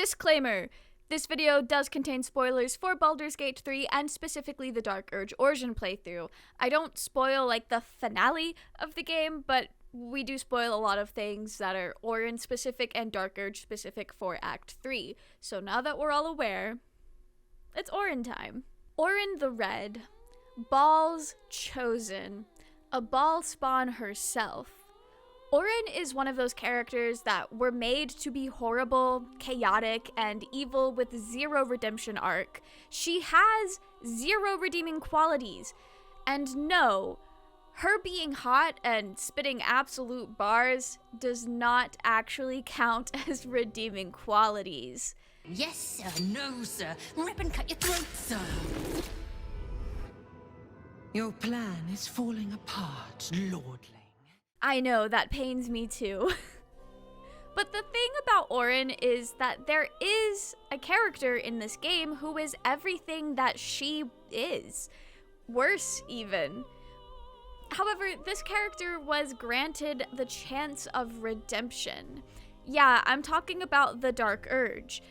Disclaimer! This video does contain spoilers for Baldur's Gate 3 and specifically the Dark Urge Origin playthrough. I don't spoil like the finale of the game, but we do spoil a lot of things that are Orin specific and Dark Urge specific for Act 3. So now that we're all aware, it's Orin time. Orin the Red, Baal's chosen, a Baal spawn herself. Orin is one of those characters that were made to be horrible, chaotic, and evil with zero redemption arc. She has zero redeeming qualities. And no, her being hot and spitting absolute bars does not actually count as redeeming qualities. Yes, sir. No, sir. Rip and cut your throat, sir. Your plan is falling apart, lordling. I know, that pains me too. But the thing about Orin is that there is a character in this game who is everything that she is. Worse, even. However, this character was granted the chance of redemption. Yeah, I'm talking about the Dark Urge,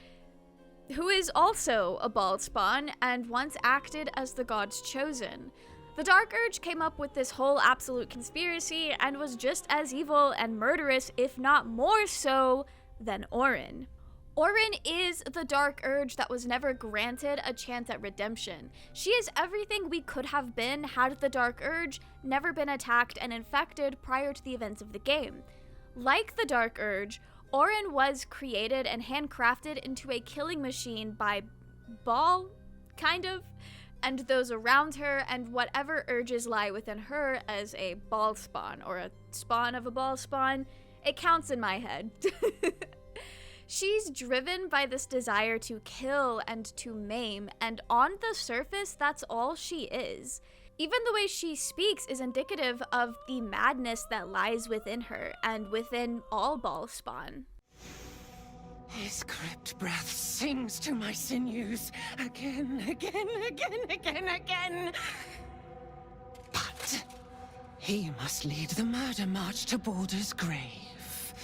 who is also a Baal spawn and once acted as the God's chosen. The Dark Urge came up with this whole absolute conspiracy and was just as evil and murderous, if not more so, than Orin. Orin is the Dark Urge that was never granted a chance at redemption. She is everything we could have been had the Dark Urge never been attacked and infected prior to the events of the game. Like the Dark Urge, Orin was created and handcrafted into a killing machine by Baal, kind of, and those around her, and whatever urges lie within her as a Baal spawn, or a spawn of a Baal spawn. It counts in my head. She's driven by this desire to kill and to maim, and on the surface, that's all she is. Even the way she speaks is indicative of the madness that lies within her, and within all Baal spawn. His crypt breath sings to my sinews again. But he must lead the murder march to Baldur's grave.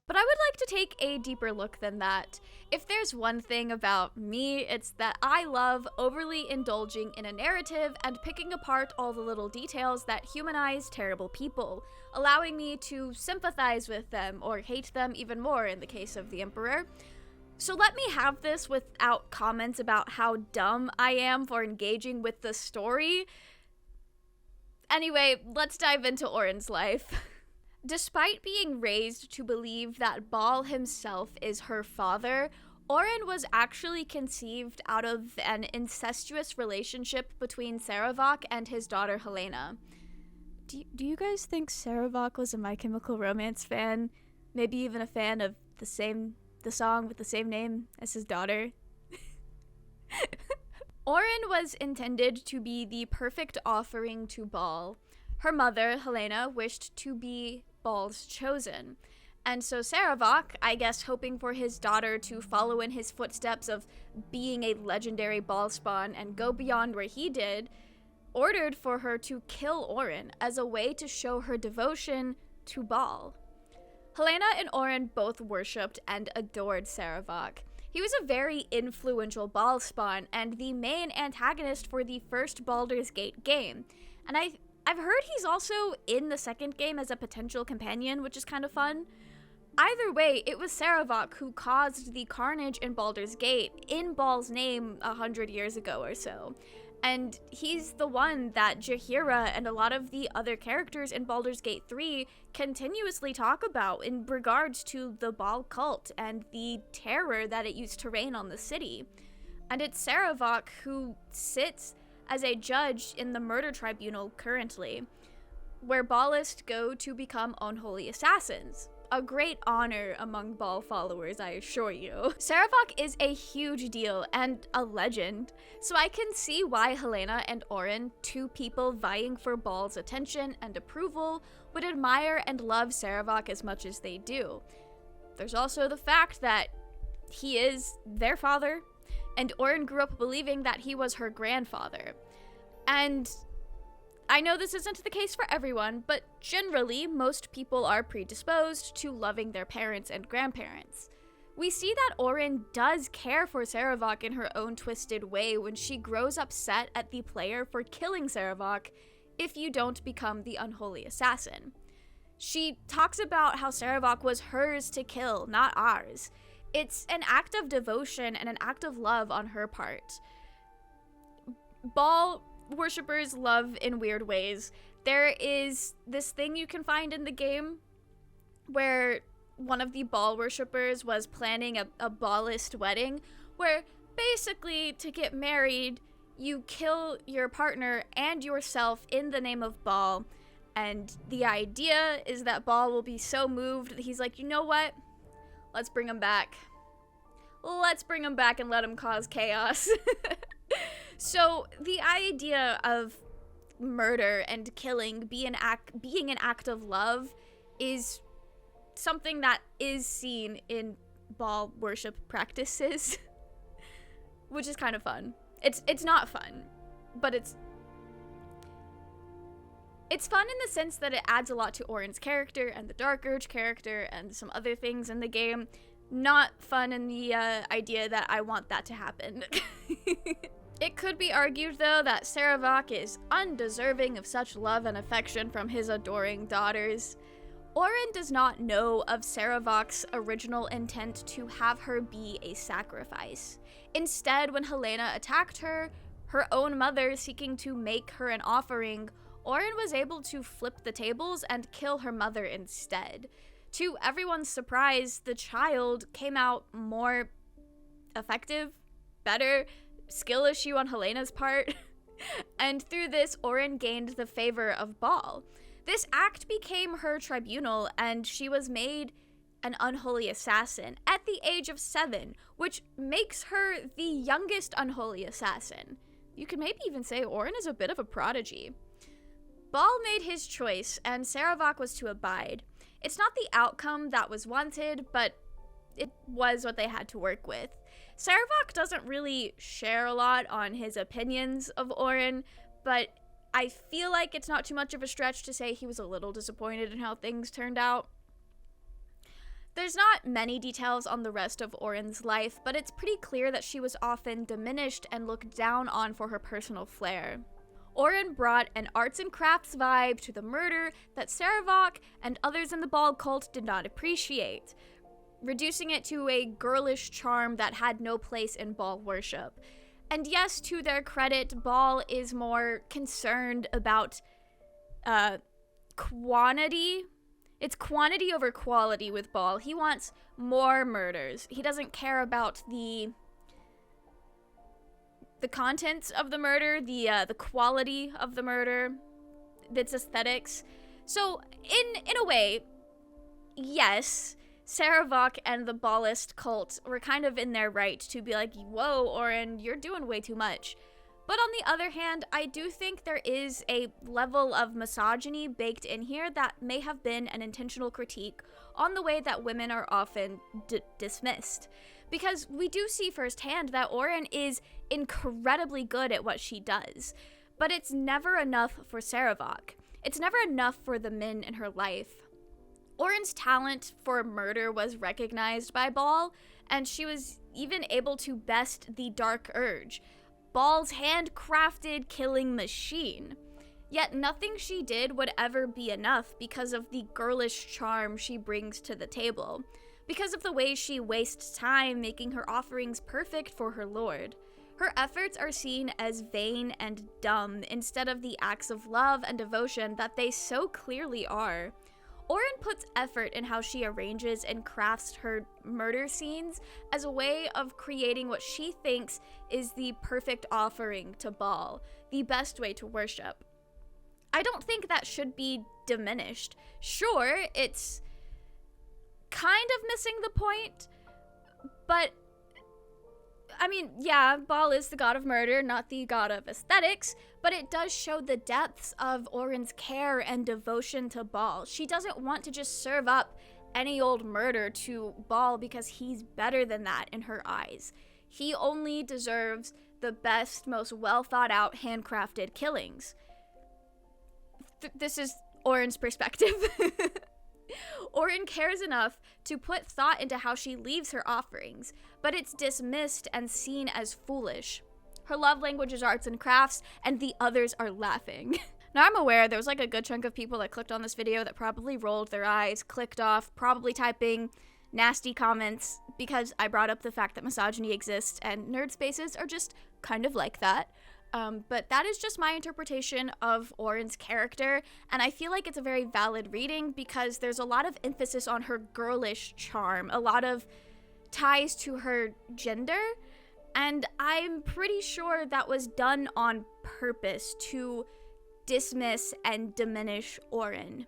But I would like to take a deeper look than that. If there's one thing about me, it's that I love overly indulging in a narrative and picking apart all the little details that humanize terrible people, allowing me to sympathize with them or hate them even more in the case of the Emperor. So let me have this without comments about how dumb I am for engaging with the story. Anyway, let's dive into Orin's life. Despite being raised to believe that Baal himself is her father, Orin was actually conceived out of an incestuous relationship between Sarevok and his daughter Helena. Do you guys think Sarevok was a My Chemical Romance fan? Maybe even a fan of the song with the same name as his daughter? Orin was intended to be the perfect offering to Baal. Her mother, Helena, wished to be Baal's chosen. And so Sarevok, I guess hoping for his daughter to follow in his footsteps of being a legendary Baal spawn and go beyond where he did, ordered for her to kill Orin as a way to show her devotion to Baal. Helena and Orin both worshipped and adored Sarevok. He was a very influential Baal spawn and the main antagonist for the first Baldur's Gate game. And I've heard he's also in the second game as a potential companion, which is kind of fun. Either way, it was Sarevok who caused the carnage in Baldur's Gate in Baal's name 100 years ago or so. And he's the one that Jaheira and a lot of the other characters in Baldur's Gate 3 continuously talk about in regards to the Baal cult and the terror that it used to reign on the city. And it's Sarevok who sits as a judge in the murder tribunal currently, where Baalists go to become unholy assassins. A great honor among Baal followers, I assure you. Sarevok is a huge deal and a legend, so I can see why Helena and Orin, two people vying for Baal's attention and approval, would admire and love Sarevok as much as they do. There's also the fact that he is their father, and Orin grew up believing that he was her grandfather. And I know this isn't the case for everyone, but generally, most people are predisposed to loving their parents and grandparents. We see that Orin does care for Sarevok in her own twisted way when she grows upset at the player for killing Sarevok if you don't become the unholy assassin. She talks about how Sarevok was hers to kill, not ours. It's an act of devotion and an act of love on her part. Baal worshippers love in weird ways. There is this thing you can find in the game where one of the Baal worshippers was planning a Baalist wedding, where basically to get married, you kill your partner and yourself in the name of Baal. And the idea is that Baal will be so moved that he's like, you know what? Let's bring him back. Let's bring him back and let him cause chaos. So the idea of murder and killing being an act of love is something that is seen in Baal worship practices, which is kind of fun. It's not fun, but it's fun in the sense that it adds a lot to Orin's character and the Dark Urge character and some other things in the game. Not fun in the idea that I want that to happen. It could be argued, though, that Sarevok is undeserving of such love and affection from his adoring daughters. Orin does not know of Sarevok's original intent to have her be a sacrifice. Instead, when Helena attacked her own mother seeking to make her an offering, Orin was able to flip the tables and kill her mother instead. To everyone's surprise, the child came out more effective, better, skill issue on Helena's part, and through this, Orin gained the favor of Baal. This act became her tribunal, and she was made an unholy assassin at the age of 7, which makes her the youngest unholy assassin. You could maybe even say Orin is a bit of a prodigy. Baal made his choice, and Sarevok was to abide. It's not the outcome that was wanted, but it was what they had to work with. Sarevok doesn't really share a lot on his opinions of Orin, but I feel like it's not too much of a stretch to say he was a little disappointed in how things turned out. There's not many details on the rest of Orin's life, but it's pretty clear that she was often diminished and looked down on for her personal flair. Orin brought an arts and crafts vibe to the murder that Sarevok and others in the Baal cult did not appreciate, reducing it to a girlish charm that had no place in Baal worship. And yes, to their credit, Baal is more concerned about quantity. It's quantity over quality with Baal. He wants more murders. He doesn't care about the contents of the murder, the quality of the murder, its aesthetics. So, in a way, yes, Sarevok and the Baalist cult were kind of in their right to be like, whoa, Orin, you're doing way too much. But on the other hand, I do think there is a level of misogyny baked in here that may have been an intentional critique on the way that women are often dismissed. Because we do see firsthand that Orin is incredibly good at what she does, but it's never enough for Sarevok. It's never enough for the men in her life. Orin's talent for murder was recognized by Baal, and she was even able to best the Dark Urge, Baal's handcrafted killing machine. Yet nothing she did would ever be enough because of the girlish charm she brings to the table, because of the way she wastes time making her offerings perfect for her lord. Her efforts are seen as vain and dumb instead of the acts of love and devotion that they so clearly are. Orin puts effort in how she arranges and crafts her murder scenes as a way of creating what she thinks is the perfect offering to Baal, the best way to worship. I don't think that should be diminished. Sure, it's kind of missing the point, but I mean, yeah, Baal is the god of murder, not the god of aesthetics, but it does show the depths of Orin's care and devotion to Baal. She doesn't want to just serve up any old murder to Baal because he's better than that in her eyes. He only deserves the best, most well thought out, handcrafted killings. This is Orin's perspective. Orin cares enough to put thought into how she leaves her offerings, but it's dismissed and seen as foolish. Her love language is arts and crafts, and the others are laughing. Now, I'm aware there was like a good chunk of people that clicked on this video that probably rolled their eyes, clicked off, probably typing nasty comments because I brought up the fact that misogyny exists and nerd spaces are just kind of like that. But that is just my interpretation of Orin's character, and I feel like it's a very valid reading because there's a lot of emphasis on her girlish charm, a lot of ties to her gender, and I'm pretty sure that was done on purpose to dismiss and diminish Orin.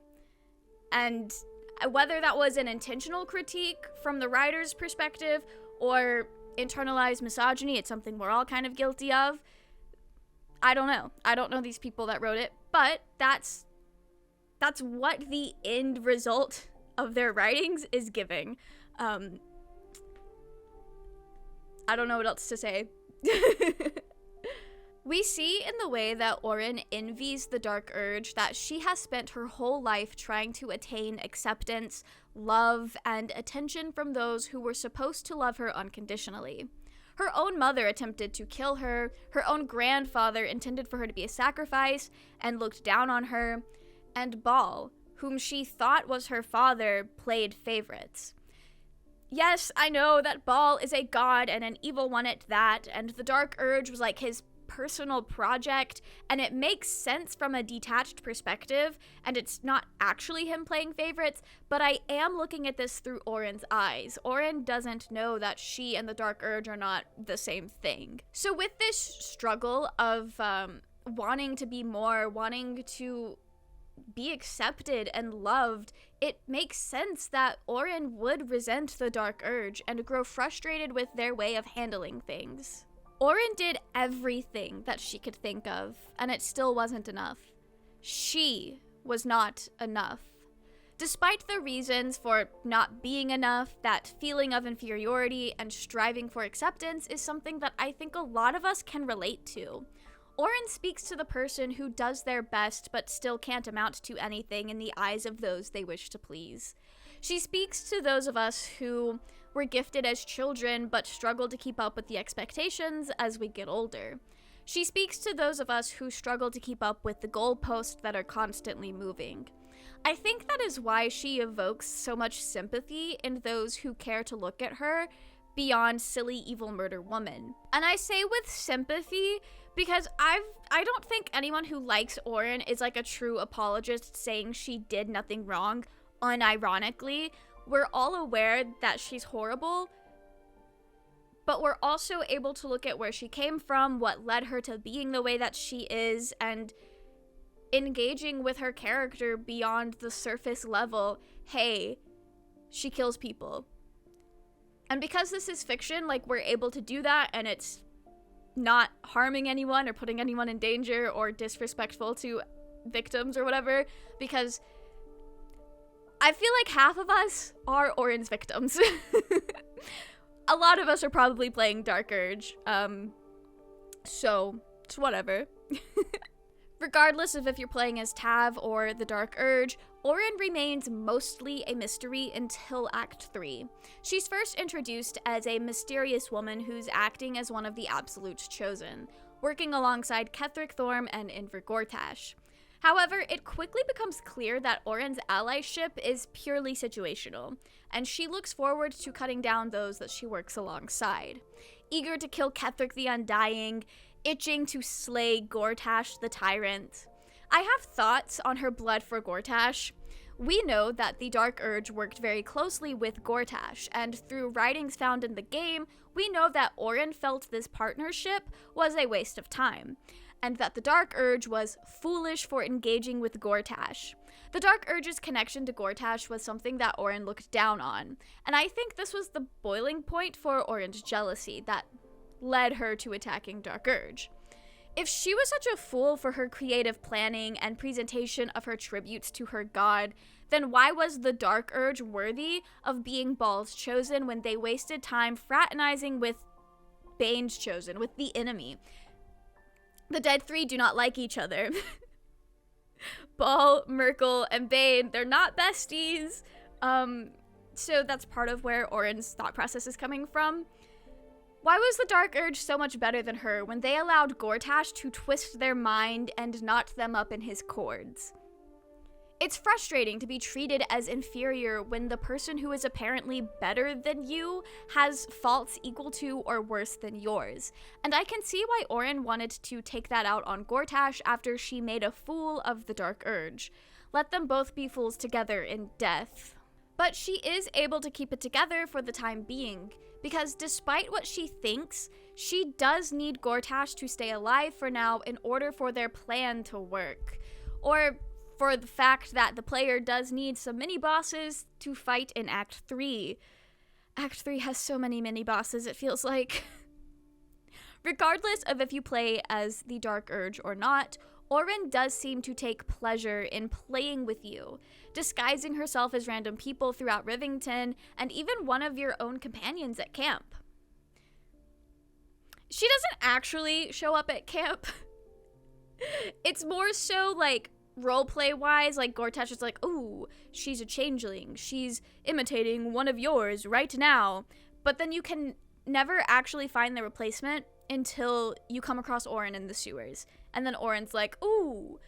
And whether that was an intentional critique from the writer's perspective or internalized misogyny, it's something we're all kind of guilty of. I don't know. I don't know these people that wrote it, but that's what the end result of their writings is giving. I don't know what else to say. We see in the way that Orin envies the Dark Urge that she has spent her whole life trying to attain acceptance, love, and attention from those who were supposed to love her unconditionally. Her own mother attempted to kill her, her own grandfather intended for her to be a sacrifice and looked down on her, and Baal, whom she thought was her father, played favorites. Yes, I know that Baal is a god and an evil one at that, and the Dark Urge was like his personal project, and it makes sense from a detached perspective, and it's not actually him playing favorites, but I am looking at this through Orin's eyes. Orin doesn't know that she and the Dark Urge are not the same thing. So with this struggle of wanting to be more, wanting to be accepted and loved, it makes sense that Orin would resent the Dark Urge and grow frustrated with their way of handling things. Orin did everything that she could think of, and it still wasn't enough. She was not enough. Despite the reasons for not being enough, that feeling of inferiority and striving for acceptance is something that I think a lot of us can relate to. Orin speaks to the person who does their best but still can't amount to anything in the eyes of those they wish to please. She speaks to those of us who were gifted as children but struggle to keep up with the expectations as we get older. She speaks to those of us who struggle to keep up with the goalposts that are constantly moving. I think that is why she evokes so much sympathy in those who care to look at her beyond silly evil murder woman. And I say with sympathy because I don't think anyone who likes Orin is like a true apologist saying she did nothing wrong unironically. We're all aware that she's horrible, but we're also able to look at where she came from, what led her to being the way that she is, and engaging with her character beyond the surface level. Hey, she kills people. And because this is fiction, like, we're able to do that, and it's not harming anyone or putting anyone in danger or disrespectful to victims or whatever, because I feel like half of us are Orin's victims. A lot of us are probably playing Dark Urge, so it's whatever. Regardless of if you're playing as Tav or the Dark Urge, Orin remains mostly a mystery until Act 3. She's first introduced as a mysterious woman who's acting as one of the Absolute Chosen, working alongside Ketheric Thorm and Inver Gortash. However, it quickly becomes clear that Orin's allyship is purely situational, and she looks forward to cutting down those that she works alongside. Eager to kill Ketheric the Undying, itching to slay Gortash the Tyrant. I have thoughts on her blood for Gortash. We know that the Dark Urge worked very closely with Gortash, and through writings found in the game, we know that Orin felt this partnership was a waste of time, and that the Dark Urge was foolish for engaging with Gortash. The Dark Urge's connection to Gortash was something that Orin looked down on, and I think this was the boiling point for Orin's jealousy that led her to attacking Dark Urge. If she was such a fool for her creative planning and presentation of her tributes to her god, then why was the Dark Urge worthy of being Baal's chosen when they wasted time fraternizing with Bane's chosen, with the enemy? The Dead Three do not like each other. Ball, Merkel, and Bane, they're not besties. So that's part of where Orin's thought process is coming from. Why was the Dark Urge so much better than her when they allowed Gortash to twist their mind and knot them up in his cords? It's frustrating to be treated as inferior when the person who is apparently better than you has faults equal to or worse than yours. And I can see why Orin wanted to take that out on Gortash after she made a fool of the Dark Urge. Let them both be fools together in death. But she is able to keep it together for the time being, because despite what she thinks, she does need Gortash to stay alive for now in order for their plan to work. Or for the fact that the player does need some mini-bosses to fight in Act 3. Act 3 has so many mini-bosses, it feels like. Regardless of if you play as the Dark Urge or not, Orin does seem to take pleasure in playing with you, disguising herself as random people throughout Rivington, and even one of your own companions at camp. She doesn't actually show up at camp. It's more so like roleplay-wise, like Gortash is like, ooh, she's a changeling. She's imitating one of yours right now. But then you can never actually find the replacement until you come across Orin in the sewers. And then Orin's like, ooh,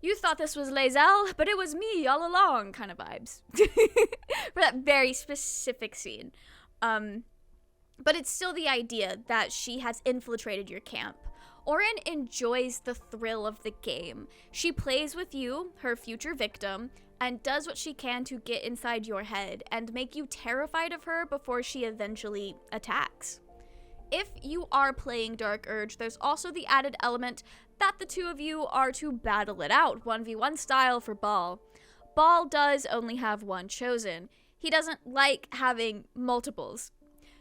you thought this was Lae'zel, but it was me all along, kind of vibes. For that very specific scene. But it's still the idea that she has infiltrated your camp. Orin enjoys the thrill of the game. She plays with you, her future victim, and does what she can to get inside your head and make you terrified of her before she eventually attacks. If you are playing Dark Urge, there's also the added element that the two of you are to battle it out, 1v1 style for Ball. Ball does only have one chosen. He doesn't like having multiples.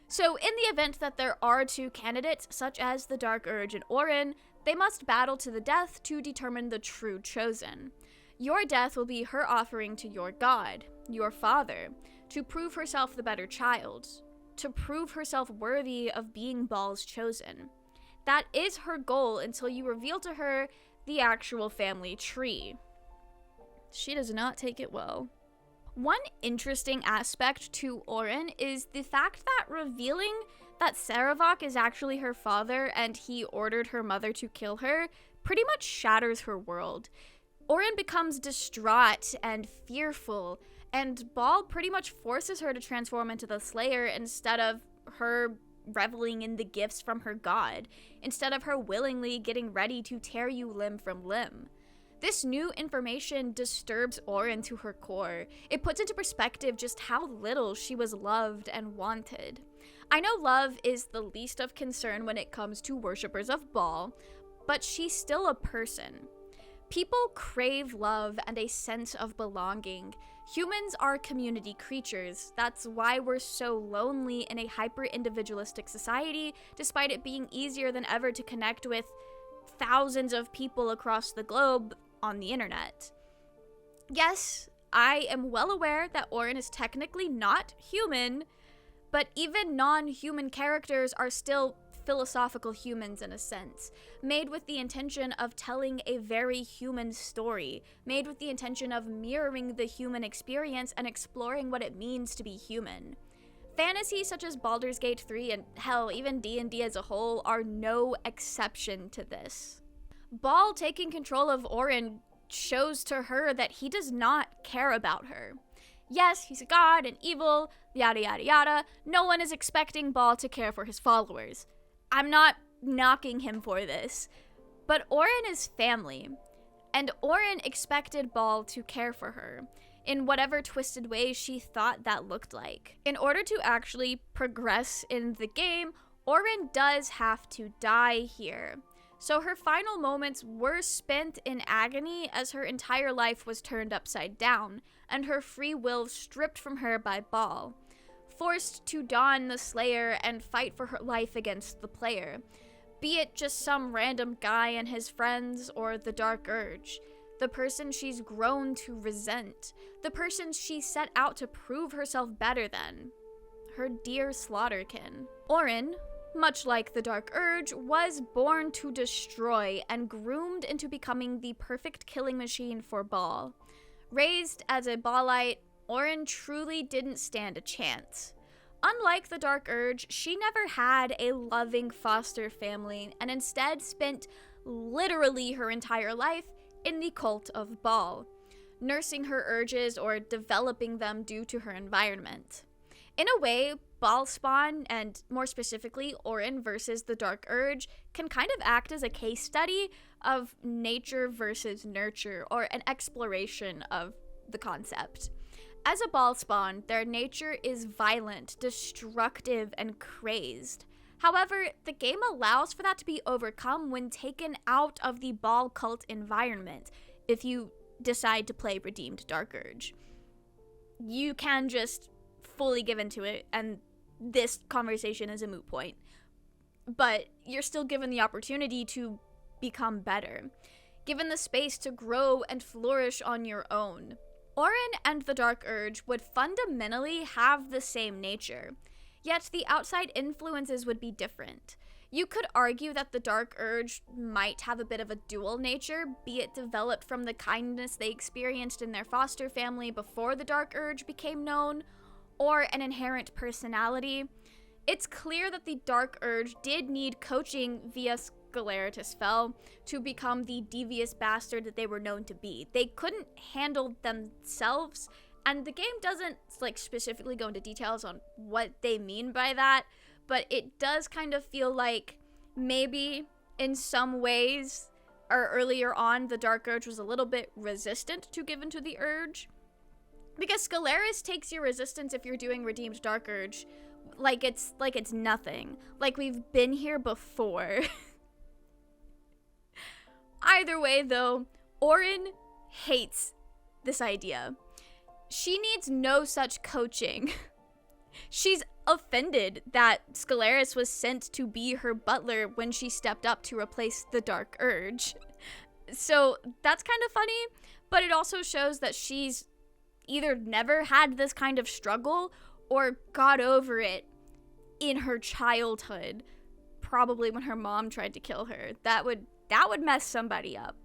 So in the event that there are two candidates, such as the Dark Urge and Orin, they must battle to the death to determine the true chosen. Your death will be her offering to your god, your father, to prove herself the better child, to prove herself worthy of being Ball's chosen. That is her goal until you reveal to her the actual family tree. She does not take it well. One interesting aspect to Orin is the fact that revealing that Sarevok is actually her father and he ordered her mother to kill her pretty much shatters her world. Orin becomes distraught and fearful, and Ball pretty much forces her to transform into the Slayer instead of her reveling in the gifts from her god, instead of her willingly getting ready to tear you limb from limb. This new information disturbs Orin to her core. It puts into perspective just how little she was loved and wanted. I know love is the least of concern when it comes to worshippers of Baal, but she's still a person. People crave love and a sense of belonging. Humans are community creatures. That's why we're so lonely in a hyper-individualistic society, despite it being easier than ever to connect with thousands of people across the globe on the internet. Yes, I am well aware that Orin is technically not human, but even non-human characters are still philosophical humans in a sense, made with the intention of telling a very human story, made with the intention of mirroring the human experience and exploring what it means to be human. Fantasy such as Baldur's Gate 3 and hell, even D&D as a whole are no exception to this. Ball taking control of Orin shows to her that he does not care about her. Yes, he's a god and evil, yada yada yada. No one is expecting Ball to care for his followers. I'm not knocking him for this. But Orin is family, and Orin expected Ball to care for her, in whatever twisted way she thought that looked like. In order to actually progress in the game, Orin does have to die here. So her final moments were spent in agony as her entire life was turned upside down, and her free will stripped from her by Ball. Forced to don the Slayer and fight for her life against the player, be it just some random guy and his friends or the Dark Urge, the person she's grown to resent, the person she set out to prove herself better than, her dear Slaughterkin. Orin, much like the Dark Urge, was born to destroy and groomed into becoming the perfect killing machine for Ball. Raised as a Ballite, Orin truly didn't stand a chance. Unlike the Dark Urge, she never had a loving foster family and instead spent literally her entire life in the cult of Ball, nursing her urges or developing them due to her environment. In a way, Ball spawn, and more specifically Orin versus the Dark Urge, can kind of act as a case study of nature versus nurture, or an exploration of the concept. As a Ball spawn, their nature is violent, destructive, and crazed. However, the game allows for that to be overcome when taken out of the Ball cult environment, if you decide to play Redeemed Dark Urge. You can just fully give into it, and this conversation is a moot point. But you're still given the opportunity to become better, given the space to grow and flourish on your own. Orin and the Dark Urge would fundamentally have the same nature, yet the outside influences would be different. You could argue that the Dark Urge might have a bit of a dual nature, be it developed from the kindness they experienced in their foster family before the Dark Urge became known, or an inherent personality. It's clear that the Dark Urge did need coaching via Sceleratus Fell to become the devious bastard that they were known to be. They couldn't handle themselves, and the game doesn't specifically go into details on what they mean by that, but it does kind of feel like maybe in some ways, or earlier on, the Dark Urge was a little bit resistant to give into the urge. Because Sceleris takes your resistance if you're doing Redeemed Dark Urge like it's nothing. Like we've been here before. Either way, though, Orin hates this idea. She needs no such coaching. She's offended that Sceleris was sent to be her butler when she stepped up to replace the Dark Urge. So that's kind of funny, but it also shows that she's either never had this kind of struggle or got over it in her childhood, probably when her mom tried to kill her. That would mess somebody up.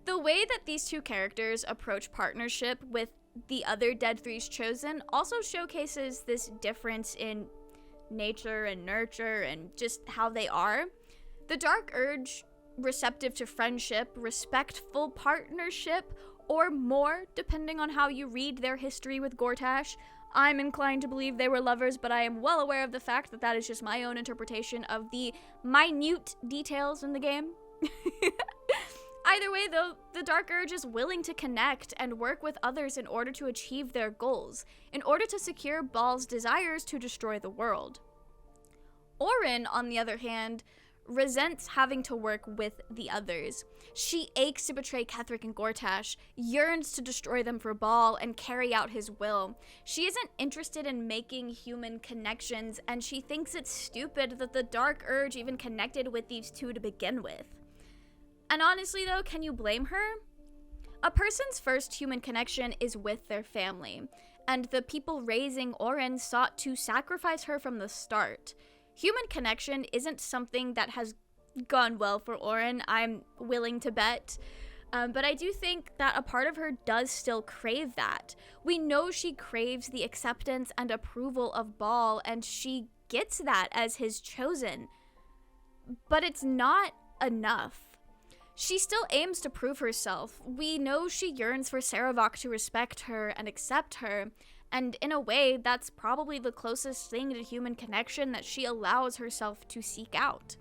The way that these two characters approach partnership with the other Dead Three's Chosen also showcases this difference in nature and nurture and just how they are. The Dark Urge, receptive to friendship, respectful partnership, or more, depending on how you read their history with Gortash. I'm inclined to believe they were lovers, but I am well aware of the fact that that is just my own interpretation of the minute details in the game. Either way, though, the Dark Urge is willing to connect and work with others in order to achieve their goals, in order to secure Ball's desires to destroy the world. Orin, on the other hand, resents having to work with the others. She aches to betray Ketheric and Gortash, yearns to destroy them for Ball and carry out his will. She isn't interested in making human connections, and she thinks it's stupid that the Dark Urge even connected with these two to begin with. And honestly though, can you blame her? A person's first human connection is with their family, and the people raising Orin sought to sacrifice her from the start. Human connection isn't something that has gone well for Orin, I'm willing to bet. But I do think that a part of her does still crave that. We know she craves the acceptance and approval of Ball, and she gets that as his chosen. But it's not enough. She still aims to prove herself. We know she yearns for Sarevok to respect her and accept her, and in a way, that's probably the closest thing to human connection that she allows herself to seek out.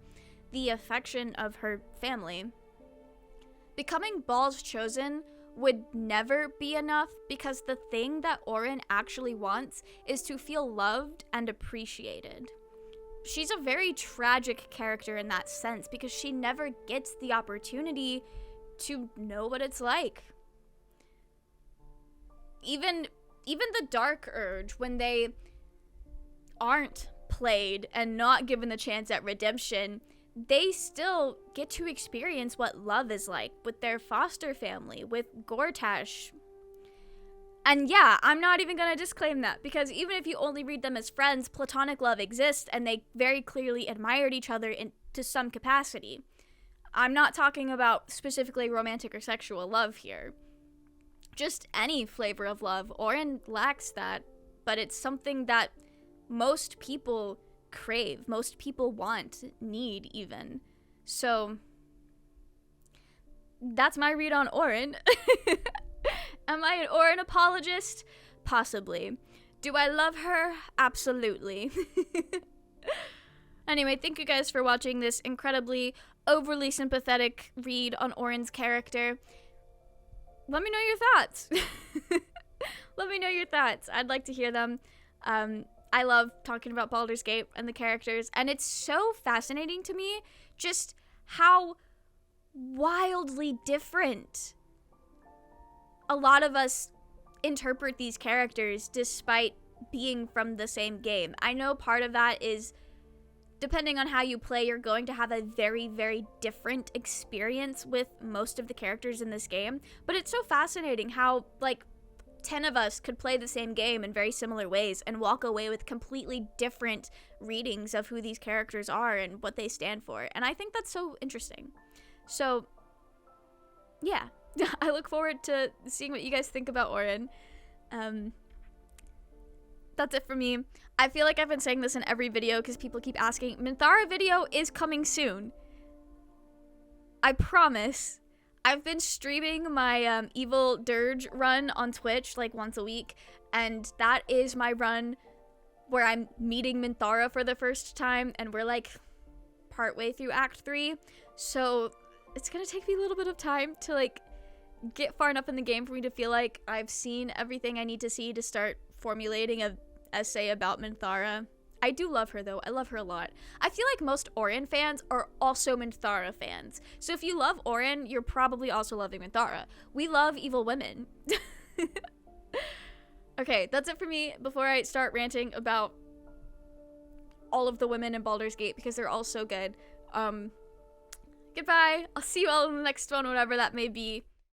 The affection of her family. Becoming Ball's chosen would never be enough because the thing that Orin actually wants is to feel loved and appreciated. She's a very tragic character in that sense because she never gets the opportunity to know what it's like. Even the Dark Urge, when they aren't played and not given the chance at redemption, they still get to experience what love is like with their foster family, with Gortash. And yeah, I'm not even gonna disclaim that, because even if you only read them as friends, platonic love exists, and they very clearly admired each other to some capacity. I'm not talking about specifically romantic or sexual love here. Just any flavor of love. Orin lacks that, but it's something that most people crave, most people want, need even. So that's my read on Orin. Am I an Orin apologist? Possibly. Do I love her? Absolutely. Anyway, thank you guys for watching this incredibly overly sympathetic read on Orin's character. Let me know your thoughts. Let me know your thoughts. I'd like to hear them. I love talking about Baldur's Gate and the characters, and it's so fascinating to me just how wildly different a lot of us interpret these characters despite being from the same game. I know part of that is, depending on how you play, you're going to have a very, very different experience with most of the characters in this game, but it's so fascinating how, like, 10 of us could play the same game in very similar ways and walk away with completely different readings of who these characters are and what they stand for, and I think that's so interesting. So, yeah. I look forward to seeing what you guys think about Orin. That's it for me. I feel like I've been saying this in every video because people keep asking. Minthara video is coming soon. I promise. I've been streaming my Evil Dirge run on Twitch like once a week, and that is my run where I'm meeting Minthara for the first time, and we're like partway through Act 3, so it's gonna take me a little bit of time to like get far enough in the game for me to feel like I've seen everything I need to see to start formulating a essay about Minthara. I do love her though. I love her a lot. I feel like most Orin fans are also Minthara fans. So if you love Orin, you're probably also loving Minthara. We love evil women. Okay, that's it for me before I start ranting about all of the women in Baldur's Gate because they're all so good. Goodbye. I'll see you all in the next one, whatever that may be.